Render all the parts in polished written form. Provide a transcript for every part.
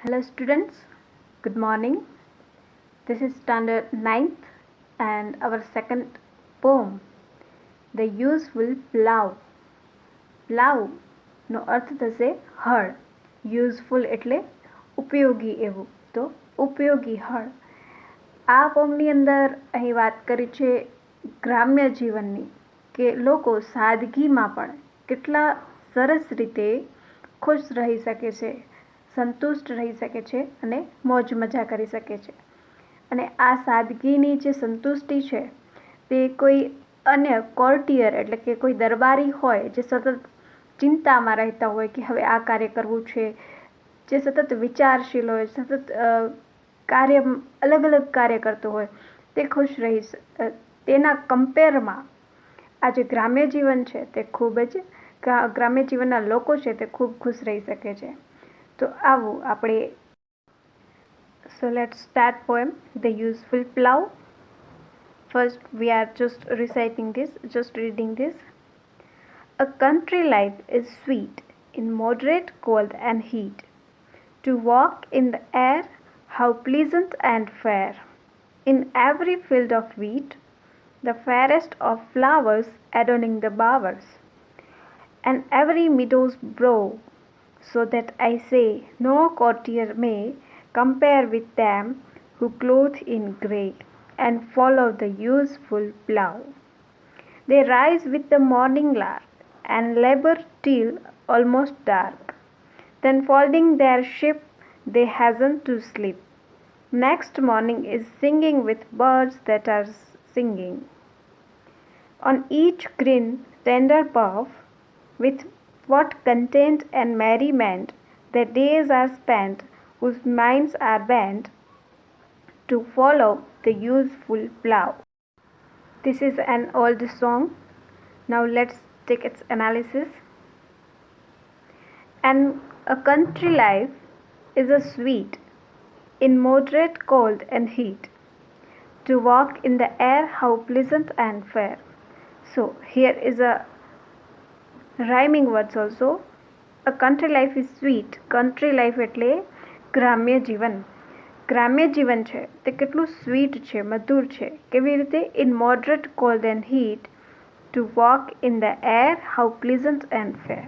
Hello students, good morning. This is standard 9th and our second poem, The Useful Plough. Plough નો અર્થ થશે હળ. Useful એટલે ઉપયોગી એવું, તો ઉપયોગી હળ. આ પોમની અંદર અહીં વાત કરી છે ગ્રામ્ય જીવનની, કે લોકો સાદગીમાં પણ કેટલા સરસ રીતે ખુશ રહી શકે છે, સંતુષ્ટ રહી શકે છે અને મોજ મજા કરી શકે છે. અને આ સાદગીની જે સંતુષ્ટિ છે તે કોઈ અન્ય કોર્ટિયર એટલે કે કોઈ દરબારી હોય જે સતત ચિંતામાં રહેતા હોય કે હવે આ કાર્ય કરવું છે, જે સતત વિચારશીલ હોય, સતત કાર્ય અલગ અલગ કાર્ય કરતો હોય, તે ખુશ રહી તેના કમ્પેરમાં આ જે ગ્રામ્ય જીવન છે તે ખૂબ જ ગ્રામ્ય જીવનના લોકો છે તે ખૂબ ખુશ રહી શકે છે. તો આવું આપણે So let's start poem The Useful Plough. First we are just reading this. A country life is sweet in moderate cold and heat. To walk in the air, how pleasant and fair. In every field of wheat, the fairest of flowers adorning the bowers. And every meadow's brow, so that I say no courtier may compare with them who clothe in grey and follow the useful plough. They rise with the morning lark and labour till almost dark. Then folding their ship, they hasten to sleep. Next morning is singing with birds that are singing. On each green tender puff, with what content and merriment their days are spent, whose minds are bent to follow the useful plough. This is an old song. Now let's take its analysis. And a country life is a sweet in moderate cold and heat. To walk in the air, how pleasant and fair. So here is a rhyming words also. A country life is sweet. Country life એટલે ગ્રામ્ય જીવન. ગ્રામ્ય જીવન છે તે કેટલું sweet છે, મધુર છે. કેવી રીતે? In moderate cold and heat, to walk in the air, how pleasant and fair.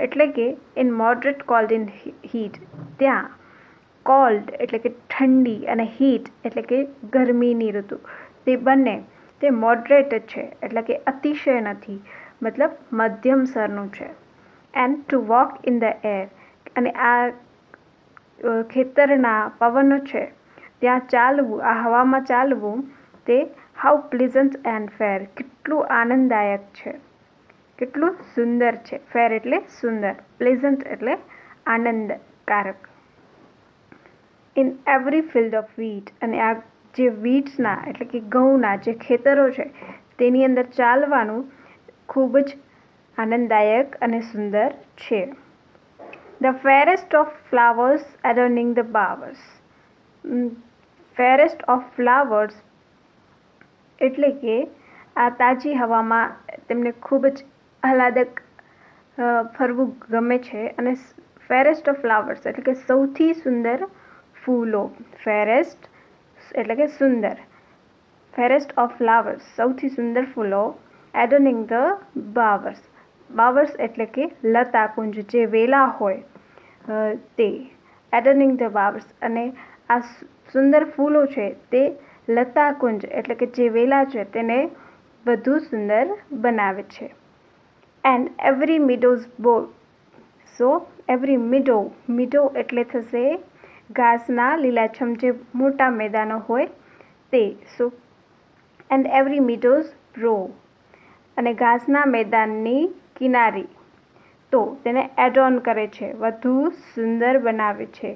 એટલે કે in moderate cold in heat, ત્યાં કોલ્ડ એટલે કે ઠંડી અને હીટ એટલે કે ગરમીની ઋતુ, તે બંને તે મોડરેટ જ છે, એટલે કે અતિશય નથી, મતલબ મધ્યમ સ્તરનું છે. And two walk in the air, અને આ ખેતરના પવનો છે ત્યાં ચાલવું, આ હવામાં ચાલવું, તે હાઉ પ્લીઝન્ટ એન્ડ ફેર, કેટલું આનંદદાયક છે, કેટલું સુંદર છે. ફેર એટલે સુંદર, પ્લેઝન્ટ એટલે આનંદકારક. ઇન એવરી ફિલ્ડ ઓફ વીટ, અને આ જે વીટ્સના એટલે કે ઘઉંના જે ખેતરો છે તેની અંદર ચાલવાનું ખૂબ જ આનંદદાયક અને સુંદર છે. The fairest of flowers adorning the bowers. Fairest of flowers એટલે કે આ તાજી હવામાં તેમને ખૂબ જ આહલાદક ફરવું ગમે છે. અને ફેરેસ્ટ ઓફ ફ્લાવર્સ એટલે કે સૌથી સુંદર ફૂલો. ફેરેસ્ટ એટલે કે સુંદર. ફેરેસ્ટ ઓફ ફ્લાવર્સ સૌથી સુંદર ફૂલો. એડોનિંગ ધ બાવર્સ. બાવર્સ એટલે કે લતાકુંજ, જે વેલા હોય તે. એડોનિંગ ધ બાવર્સ, અને આ સુંદર ફૂલો છે તે લતાકુંજ એટલે કે જે વેલા છે તેને વધુ સુંદર બનાવે છે. એન્ડ એવરી મીડોઝ બો, સો એવરી મીડો એટલે થશે ઘાસના લીલાછમ જે મોટા મેદાનો હોય તે. સો એન્ડ એવરી મીડોઝ બ્રો, અને ઘાસના મેદાનની કિનારી, તો તેને એડ ઓન કરે છે, વધુ સુંદર બનાવે છે.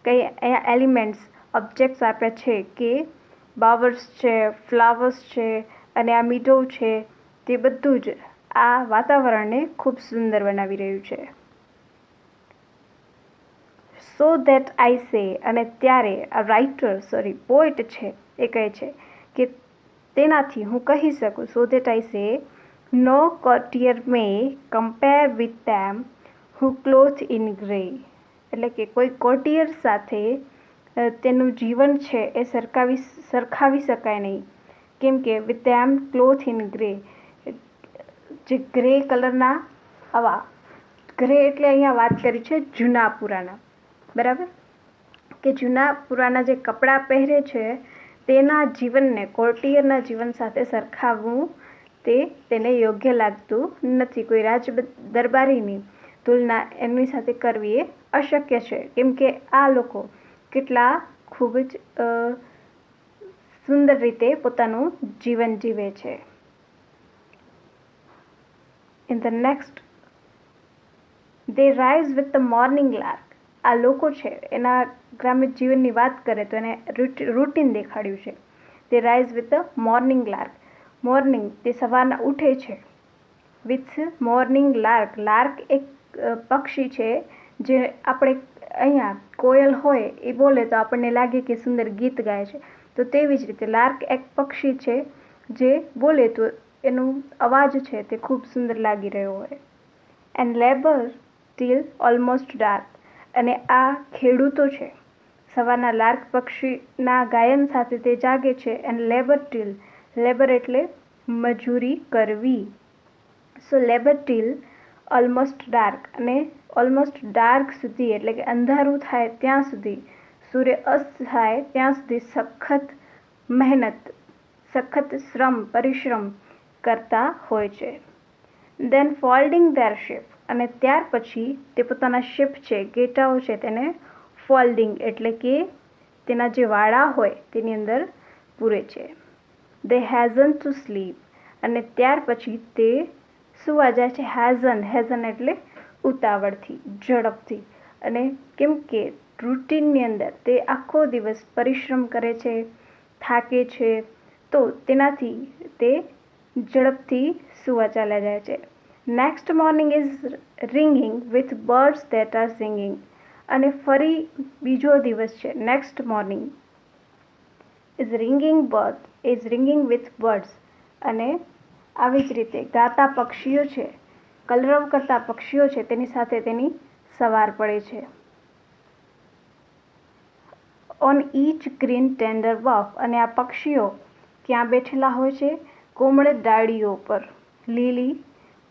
કંઈ અહીંયા એલિમેન્ટ્સ, ઓબ્જેક્ટ્સ આપ્યા છે કે બાવર્સ છે, ફ્લાવર્સ છે અને આ મીડો છે, તે બધું જ આ વાતાવરણને ખૂબ સુંદર બનાવી રહ્યું છે. સો દેટ આઈ સે, અને ત્યારે આ પોએટ છે એ કહે છે કે તેનાથી હું કહી શકું. સો દેટ આઈ સે no courtier may compare with them who clothe in grey. એટલે કે કોઈ કોર્ટિયર સાથે તેનું જીવન છે એ સરખાવી શકાય નહીં. કેમ કે with them cloth in grey, જે ગ્રે કલરના આવા, ગ્રે એટલે અહીંયા વાત કરી છે જૂના પુરાના, બરાબર, કે જૂના પુરાના જે કપડાં પહેરે છે તેના જીવનને કોર્ટિયરના જીવન સાથે સરખાવવું તે તેને યોગ્ય લાગતું નથી. કોઈ રાજ દરબારીની તુલના એમની સાથે કરવી એ અશક્ય છે, કેમ કે આ લોકો કેટલા ખૂબ જ સુંદર રીતે પોતાનું જીવન જીવે છે. In the next, they rise with the morning lark. આ લોકો છે એના ગ્રામ્ય જીવનની વાત કરે તો એને રૂટીન દેખાડ્યું છે. they rise with the morning lark. Morning તે સવારના ઉઠે છે. with morning lark. લાર્ક એક પક્ષી છે જે આપણે અહીંયા કોયલ હોય એ બોલે તો આપણને લાગે કે સુંદર ગીત ગાય છે, તો તેવી જ રીતે લાર્ક એક પક્ષી છે જે બોલે તો એનું અવાજ છે તે ખૂબ સુંદર લાગી રહ્યો હોય. And labour till almost dark. અને આ ખેડૂતો છે, સવારના લાર્ક પક્ષીના ગાયન સાથે તે જાગે છે. એન્ડ લેબર ટીલ, લેબર એટલે મજૂરી કરવી. સો લેબર ટીલ ઓલમોસ્ટ ડાર્ક. અને ઓલમોસ્ટ ડાર્ક સુધી એટલે કે અંધારું થાય ત્યાં સુધી, સૂર્ય અસ્ત થાય ત્યાં સુધી સખત મહેનત, સખત શ્રમ, પરિશ્રમ કરતા હોય છે. દેન ફોલ્ડિંગ ધેર શિપ. અને ત્યાર પછી તે પોતાના શિપ છે, ગેટાઓ છે, તેને ફોલ્ડિંગ એટલે કે તેના જે વાળા હોય તેની અંદર પૂરે છે. દે હેઝન ટુ સ્લીપ. અને ત્યાર પછી તે સુવા જાય છે. હેઝન એટલે ઉતાવળથી, ઝડપથી. અને કેમ કે રૂટીનની અંદર તે આખો દિવસ પરિશ્રમ કરે છે, થાકે છે, તો તેનાથી તે ઝડપથી સુવા ચાલ્યા જાય છે. Next morning is ringing with birds that are singing. અને ફરી બીજો દિવસ છે, next morning is ringing with birds. અને આવી જ રીતે ગાતા પક્ષીઓ છે, કલરવ કરતા પક્ષીઓ છે, તેની સાથે તેની સવાર પડે છે. On each green tender buff. અને આ પક્ષીઓ ક્યાં બેઠેલા હોય છે? કોમળ ડાળીઓ પર, લીલી.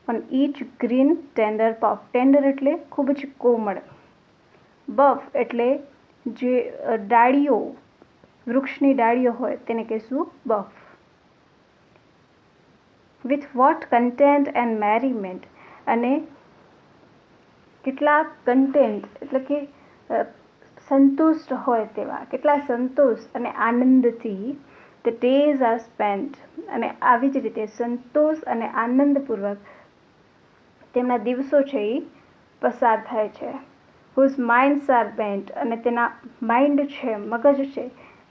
On each green tender bough. Tender એટલે ખૂબ જ કોમળ. બફ એટલે જે ડાળીઓ, વૃક્ષની ડાળીઓ હોય તેને કહેશું bough. With what content and merriment. અને કેટલા કન્ટેન્ટ એટલે કે સંતુષ્ટ હોય તેવા, કેટલા સંતોષ અને આનંદથી the days are spent. અને આવી જ રીતે સંતોષ અને આનંદપૂર્વક તેમના દિવસો છે એ પસાર થાય છે. whose minds are bent. અને તેના માઇન્ડ છે, મગજ છે,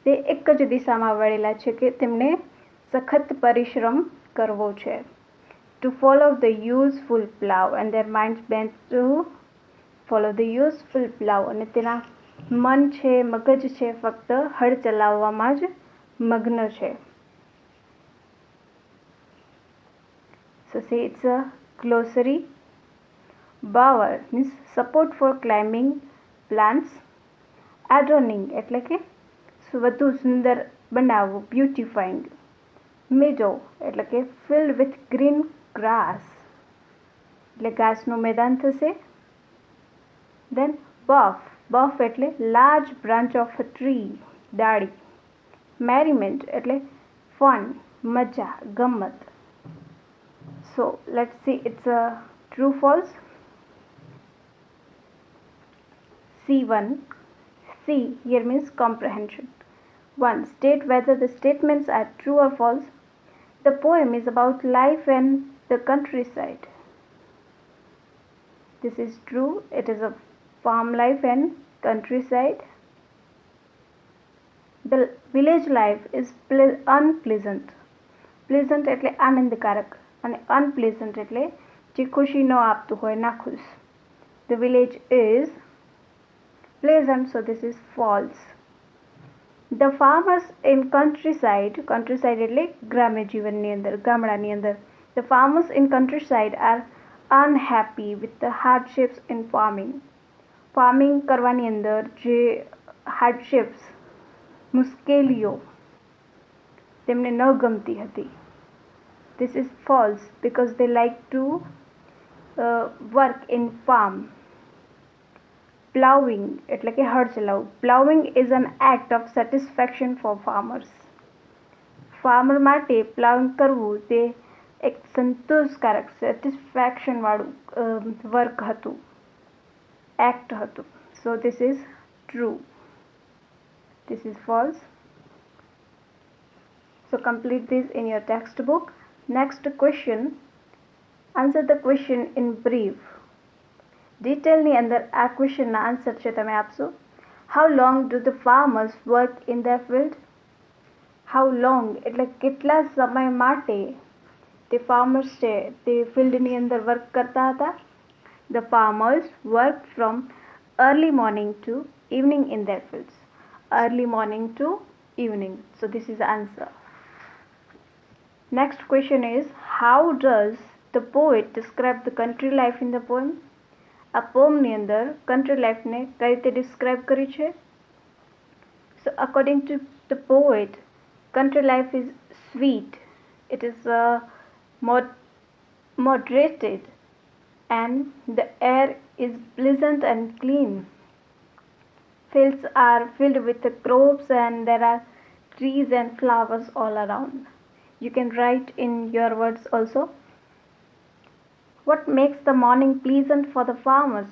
તે એક જ દિશામાં વળેલા છે કે તેમને સખત પરિશ્રમ કરવો છે. to follow the useful plow and their minds bent to follow the useful plow. અને તેના મન છે, મગજ છે, ફક્ત હળ ચલાવવામાં જ મગ્ન છે. So say it's a glossary. Bower means support for climbing plants. Adorning એટલે કે વધુ સુંદર બનાવવું, બ્યુટિફાઈંગ. Meadow એટલે કે filled with green grass એટલે ઘાસનું મેદાન થશે. Then buff એટલે large branch of a tree, ડાળી. Merriment એટલે fun, મજા, ગમત. So let's see it's a true false. C1. C here means comprehension. 1. State whether the statements are true or false. The poem is about life and the countryside. This is true. It is a farm life and countryside. The village life is unpleasant. Pleasant એટલે આનંદકારક અને unpleasant એટલે જે ખુશી ન આપતું હોય, નાખુશ. The village is pleasant, so this is false. The farmers in countryside એટલે ગ્રામ્ય જીવનની અંદર, ગામડાની અંદર. The farmers in countryside are unhappy with the hardships in farming. Farming કરવાની અંદર જે હાર્ડશિપ્સ મુશ્કેલીઓ તેમને ન ગમતી હતી. This is false because they like to work in farm. Ploughing એટલે કે હળ ચલાવવું. Ploughing is an act of satisfaction for farmers. Farmer માટે પ્લાવિંગ કરવું તે એક સંતોષકારક સેટિસ્ફેક્શન વાળું વર્ક હતું, એક્ટ હતું. So this is true. This is false. So complete this in your textbook. Next question. Answer the question in brief. ડિટેલની અંદર આ ક્વેશ્ચનના આન્સર છે તમે આપશો. How long do the farmers work in their field? How long એટલે કેટલા સમય માટે તે farmers છે તે ફિલ્ડની અંદર વર્ક કરતા હતા. The farmers work from early morning to evening in their fields. Early morning to evening. So this is the answer. Next question is, how does the poet describe the country life in the poem? આ પોમની અંદર country life ને કઈ રીતે describe કરી છે? So according to the poet, country life is sweet. It is moderated and the air is pleasant and clean. Fields are filled with the crops and there are trees and flowers all around. You can write in your words also. What makes the morning pleasant for the farmers?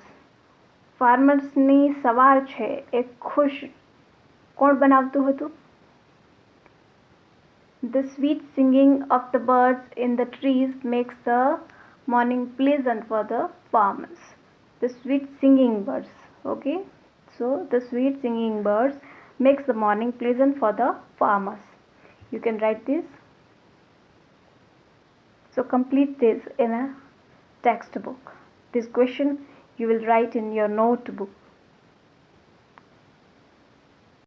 Farmers ની સવાર છે એ ખુશ કોણ બનાવતું હતું? The sweet singing of the birds in the trees makes the morning pleasant for the farmers. The sweet singing birds. Okay, so the sweet singing birds makes the morning pleasant for the farmers. You can write this. So complete this in a textbook. This question you will write in your notebook.